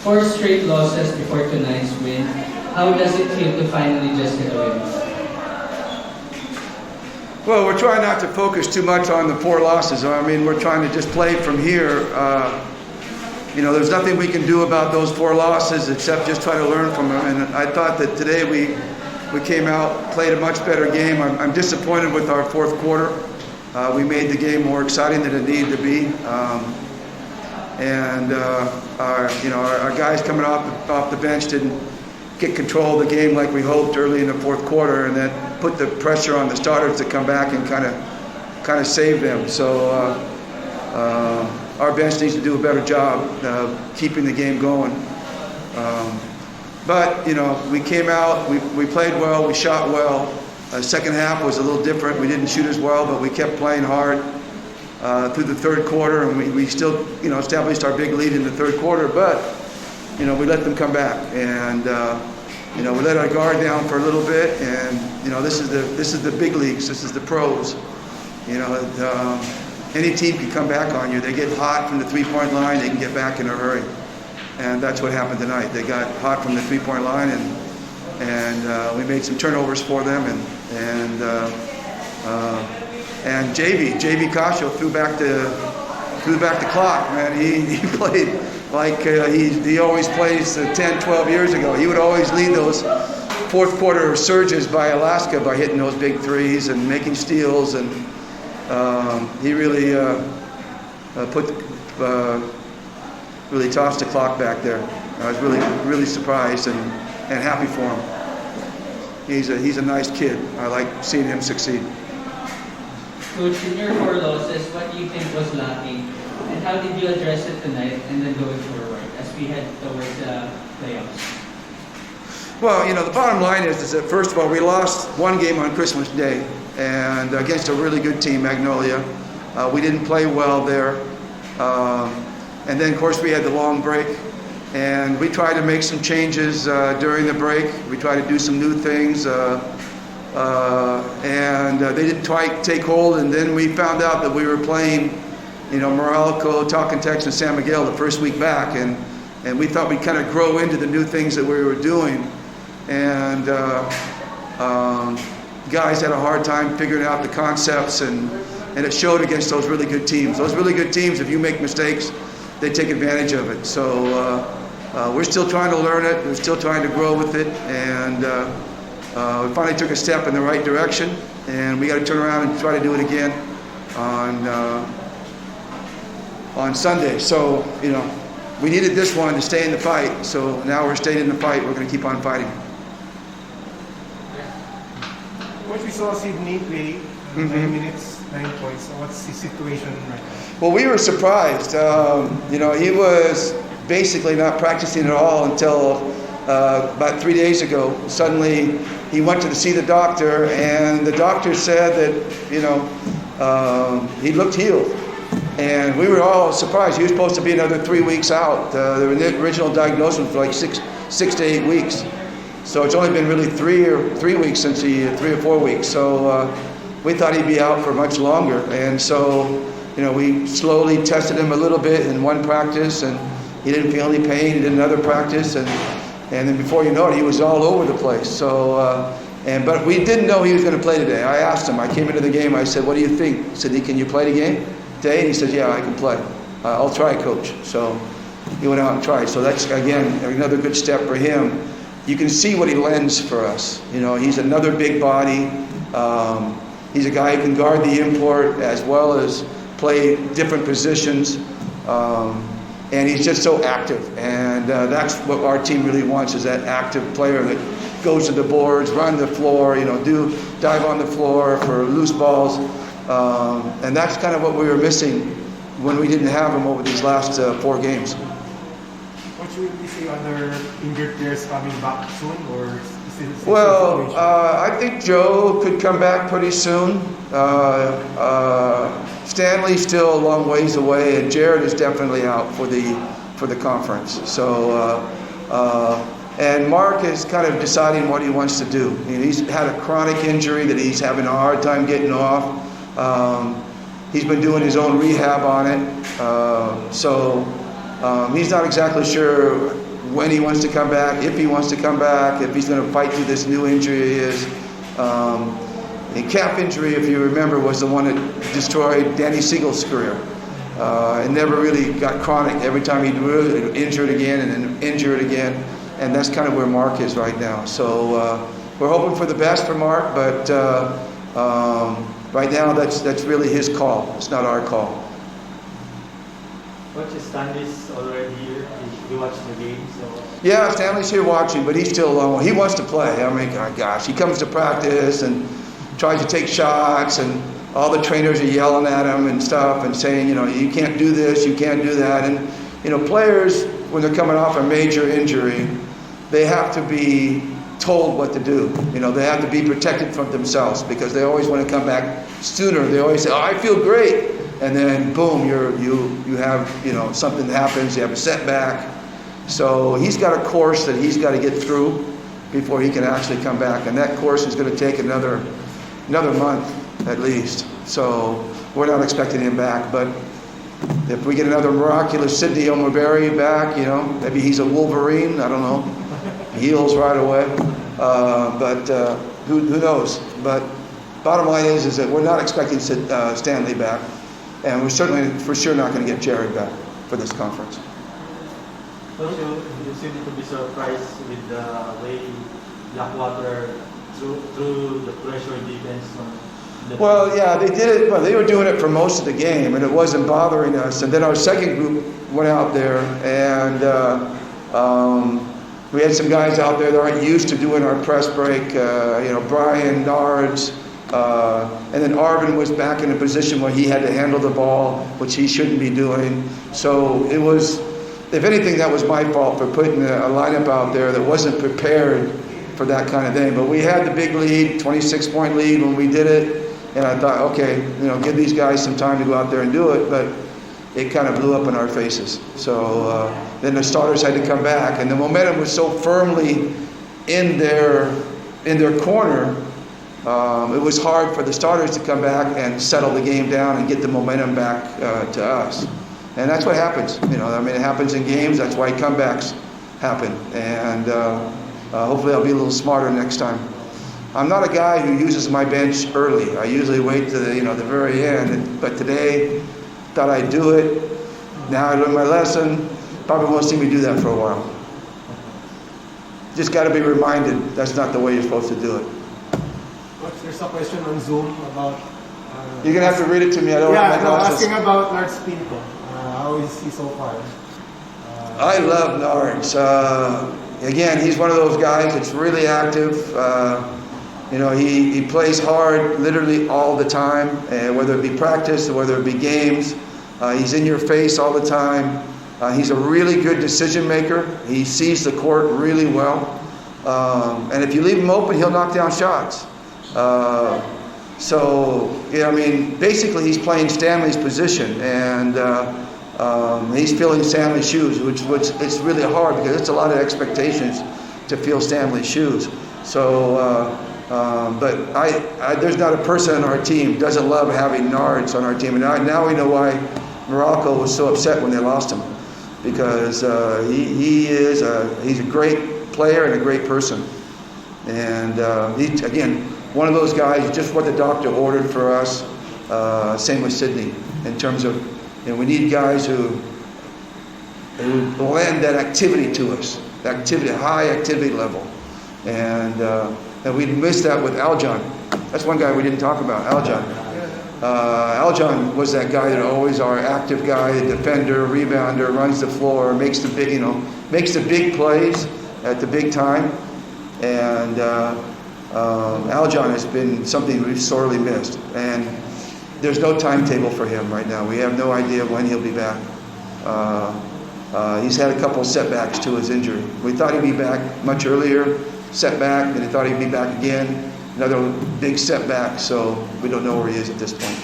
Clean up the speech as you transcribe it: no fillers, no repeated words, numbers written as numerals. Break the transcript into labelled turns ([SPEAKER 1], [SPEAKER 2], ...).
[SPEAKER 1] Four straight losses before tonight's win. How does it feel to finally just get a win?
[SPEAKER 2] Well, we're trying not to focus too much on the four losses. I mean, we're trying to just play from here. There's nothing we can do about those four losses except just try to learn from them. And I thought that today we came out, played a much better game. I'm disappointed with our fourth quarter. We made the game more exciting than it needed to be. Our guys coming off the bench didn't get control of the game like we hoped early in the fourth quarter, and that put the pressure on the starters to come back and kind of save them. So our bench needs to do a better job keeping the game going. But we came out, we played well, we shot well. Second half was a little different. We didn't shoot as well, but we kept playing hard through the third quarter, and we still established our big lead in the third quarter. But we let them come back, and we let our guard down for a little bit. And this is the big leagues. This is the pros. Any team can come back on you. They get hot from the three-point line. They can get back in a hurry, and that's what happened tonight. They got hot from the three-point line, and we made some turnovers for them, and JV Cascio threw back the clock. Man, he played like he always plays 10, 12 years ago. He would always lead those fourth quarter surges by Alaska by hitting those big threes and making steals, and he really really tossed the clock back there. I was really surprised and happy for him. He's a nice kid. I like seeing him succeed.
[SPEAKER 1] Coach, in your four losses, what do you think was lacking, and how did you address it tonight and then going forward as we head towards the playoffs?
[SPEAKER 2] Well, the bottom line is that first of all, we lost one game on Christmas Day, and against a really good team, Magnolia. We didn't play well there, and then of course we had the long break. And we tried to make some changes during the break. We tried to do some new things, and they didn't quite take hold. And then we found out that we were playing, Morocco, Talkentex, and San Miguel the first week back, and we thought we'd kind of grow into the new things that we were doing. And guys had a hard time figuring out the concepts, and it showed against those really good teams. Those really good teams, if you make mistakes, they take advantage of it. So we're still trying to learn it. We're still trying to grow with it. And we finally took a step in the right direction. And we got to turn around and try to do it again on Sunday. So, we needed this one to stay in the fight. So now we're staying in the fight. We're going to keep on fighting.
[SPEAKER 3] What we saw Sydney play 9 minutes, 9 points. So what's the situation right now?
[SPEAKER 2] Well, we were surprised. He was basically not practicing at all until about 3 days ago. Suddenly, he went to see the doctor, and the doctor said that, he looked healed. And we were all surprised. He was supposed to be another 3 weeks out. The original diagnosis was like six to 8 weeks. So it's only been really 3 or 4 weeks. So we thought he'd be out for much longer. And so, we slowly tested him a little bit in one practice, and he didn't feel any pain. He did another practice, and then before you know it, he was all over the place. So, but we didn't know he was going to play today. I asked him. I came into the game. I said, "What do you think?" He said, "Can you play the game today?" And he said, "Yeah, I can play. I'll try, Coach." So he went out and tried. So that's again another good step for him. You can see what he lends for us. He's another big body. He's a guy who can guard the import as well as play different positions, and he's just so active, and that's what our team really wants, is that active player that goes to the boards, run the floor, dive on the floor for loose balls, and that's kind of what we were missing when we didn't have him over these last 4 games.
[SPEAKER 3] What should we see other injured players coming back soon, or is it?
[SPEAKER 2] Well, I think Joe could come back pretty soon. Stanley's still a long ways away, and Jared is definitely out for the conference. So, and Mark is kind of deciding what he wants to do. He's had a chronic injury that he's having a hard time getting off. He's been doing his own rehab on it. So he's not exactly sure when he wants to come back, if he wants to come back, if he's going to fight through this new injury he is. A calf injury, if you remember, was the one that destroyed Danny Siegel's career. It never really got chronic. Every time he'd injured again and then injured again. And that's kind of where Mark is right now. So we're hoping for the best for Mark, but right now that's really his call. It's not our call.
[SPEAKER 4] Coach Stanley's already here. He watched the game, so.
[SPEAKER 2] Yeah, Stanley's here watching, but he's still alone. He wants to play. I mean, gosh, he comes to practice and tries to take shots, and all the trainers are yelling at him and stuff and saying, you can't do this, you can't do that. And, players, when they're coming off a major injury, they have to be told what to do. They have to be protected from themselves because they always want to come back sooner. They always say, I feel great. And then, boom, you have, something happens, you have a setback. So he's got a course that he's got to get through before he can actually come back. And that course is going to take another month at least. So we're not expecting him back. But if we get another miraculous Sidney Omarberry back, maybe he's a Wolverine, I don't know. He heals right away. But who knows? But bottom line is that we're not expecting Stanley back. And we're certainly, for sure, not going to get Jared back for this conference.
[SPEAKER 4] Coach, you seem to be surprised with the way Blackwater through the pressure defense.
[SPEAKER 2] Well, yeah, they did it. Well, they were doing it for most of the game, and it wasn't bothering us. And then our second group went out there, and we had some guys out there that aren't used to doing our press break. Brian Nards. And then Arvin was back in a position where he had to handle the ball, which he shouldn't be doing. So it was, if anything, that was my fault for putting a lineup out there that wasn't prepared for that kind of thing. But we had the big lead, 26-point lead when we did it. And I thought, okay, give these guys some time to go out there and do it. But it kind of blew up in our faces. So then the starters had to come back. And the momentum was so firmly in their corner. It was hard for the starters to come back and settle the game down and get the momentum back to us. And that's what happens. It happens in games. That's why comebacks happen. And hopefully I'll be a little smarter next time. I'm not a guy who uses my bench early. I usually wait to the very end. But today, thought I'd do it. Now I learned my lesson. Probably won't see me do that for a while. Just got to be reminded that's not the way you're supposed to do it.
[SPEAKER 3] There's a question on Zoom about...
[SPEAKER 2] You're going to have to read it to me. I don't have my glasses.
[SPEAKER 3] Asking about Nards Pinto. How is he so far?
[SPEAKER 2] I love Nards. Again, he's one of those guys that's really active. He plays hard literally all the time, whether it be practice or whether it be games. He's in your face all the time. He's a really good decision maker. He sees the court really well. And if you leave him open, he'll knock down shots. Basically he's playing Stanley's position, and he's filling Stanley's shoes, which it's really hard because it's a lot of expectations to fill Stanley's shoes. So, but there's not a person on our team who doesn't love having Nards on our team, and now we know why Morocco was so upset when they lost him, because he's a great player and a great person, and he's again one of those guys, just what the doctor ordered for us. Same with Sidney, in terms of, we need guys who lend that activity to us, high activity level, and we missed that with Aljon. That's one guy we didn't talk about, Aljon. Aljon was that guy that always our active guy, the defender, rebounder, runs the floor, makes the big plays at the big time, and Aljon has been something we've sorely missed, and there's no timetable for him right now. We have no idea when he'll be back. He's had a couple setbacks to his injury. We thought he'd be back much earlier, setback, and he thought he'd be back again, another big setback, so we don't know where he is at this point.